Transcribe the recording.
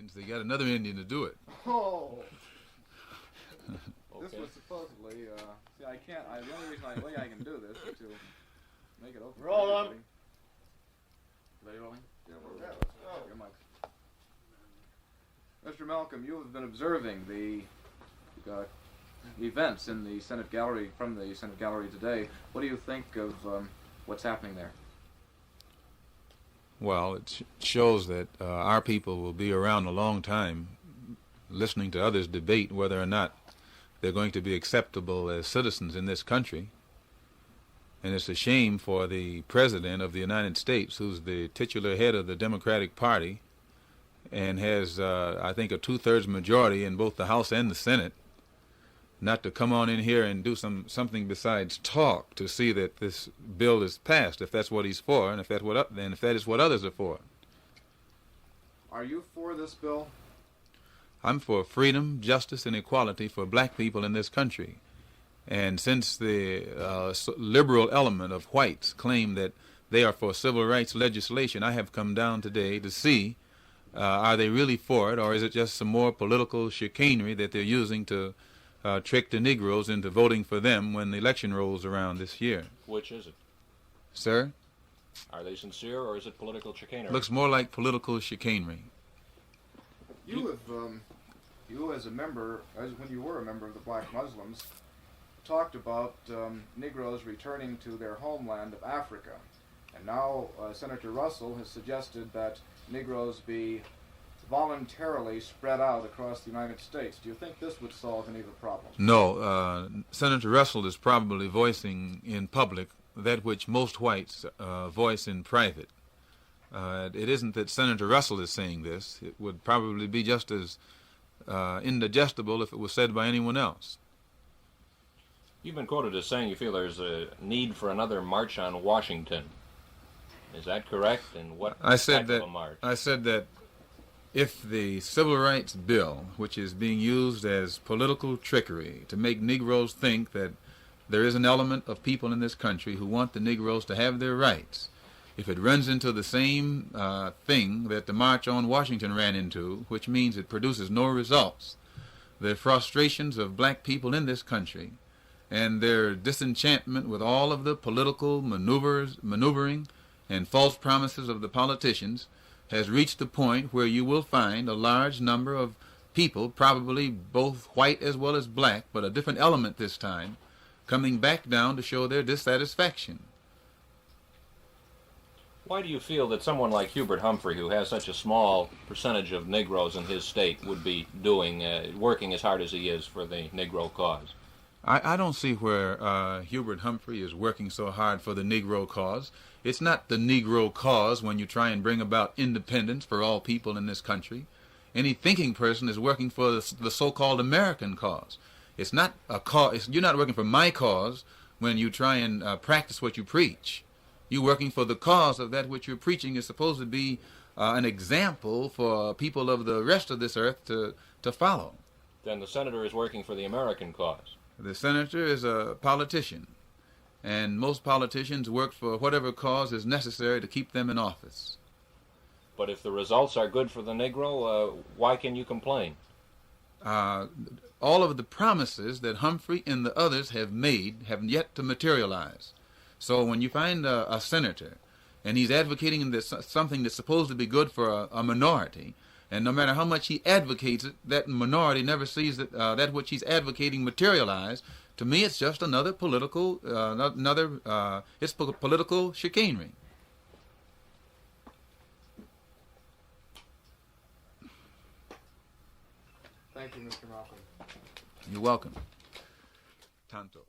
Indians, they got another Indian to do it. Oh. Okay. This was supposedly, see, I can't, the only way I can do this is to make it open. Roll on. Are they rolling? Yeah, let's go. Your mics. Mr. Malcolm, you have been observing the events in the Senate gallery, from the Senate gallery today. What do you think of what's happening there? Well, it shows that our people will be around a long time listening to others debate whether or not they're going to be acceptable as citizens in this country. And it's a shame for the President of the United States, who's the titular head of the Democratic Party and has, I think, a two-thirds majority in both the House and the Senate, not to come on in here and do something besides talk to see that this bill is passed, if that's what he's for, and if that is what others are for. Are you for this bill? I'm for freedom, justice, and equality for black people in this country. And since the liberal element of whites claim that they are for civil rights legislation, I have come down today to see are they really for it, or is it just some more political chicanery that they're using to trick the Negroes into voting for them when the election rolls around this year. Which is it? Sir? Are they sincere, or is it political chicanery? Looks more like political chicanery. You have, you as a member, when you were a member of the Black Muslims, talked about Negroes returning to their homeland of Africa. And now Senator Russell has suggested that Negroes be voluntarily spread out across the United States. Do you think this would solve any of the problems? No. Senator Russell is probably voicing in public that which most whites voice in private. It isn't that Senator Russell is saying this. It would probably be just as indigestible if it was said by anyone else. You've been quoted as saying you feel there's a need for another march on Washington. Is that correct? And what type of a march? I said that if the Civil Rights Bill, which is being used as political trickery to make Negroes think that there is an element of people in this country who want the Negroes to have their rights, if it runs into the same thing that the March on Washington ran into, which means it produces no results, the frustrations of black people in this country and their disenchantment with all of the political maneuvering and false promises of the politicians has reached the point where you will find a large number of people, probably both white as well as black, but a different element this time, coming back down to show their dissatisfaction. Why do you feel that someone like Hubert Humphrey, who has such a small percentage of Negroes in his state, would be working as hard as he is for the Negro cause? I don't see where Hubert Humphrey is working so hard for the Negro cause. It's not the Negro cause when you try and bring about independence for all people in this country. Any thinking person is working for the so-called American cause. It's not a cause. You're not working for my cause when you try and practice what you preach. You're working for the cause of that which you're preaching is supposed to be an example for people of the rest of this earth to follow. Then the senator is working for the American cause. The senator is a politician, and most politicians work for whatever cause is necessary to keep them in office. But if the results are good for the Negro, why can you complain? All of the promises that Humphrey and the others have made have yet to materialize. So when you find a senator, and he's advocating something that's supposed to be good for a minority, and no matter how much he advocates it, that minority never sees that which he's advocating materialize. To me, it's just another political, political chicanery. Thank you, Mr. Malcolm. You're welcome. Tanto.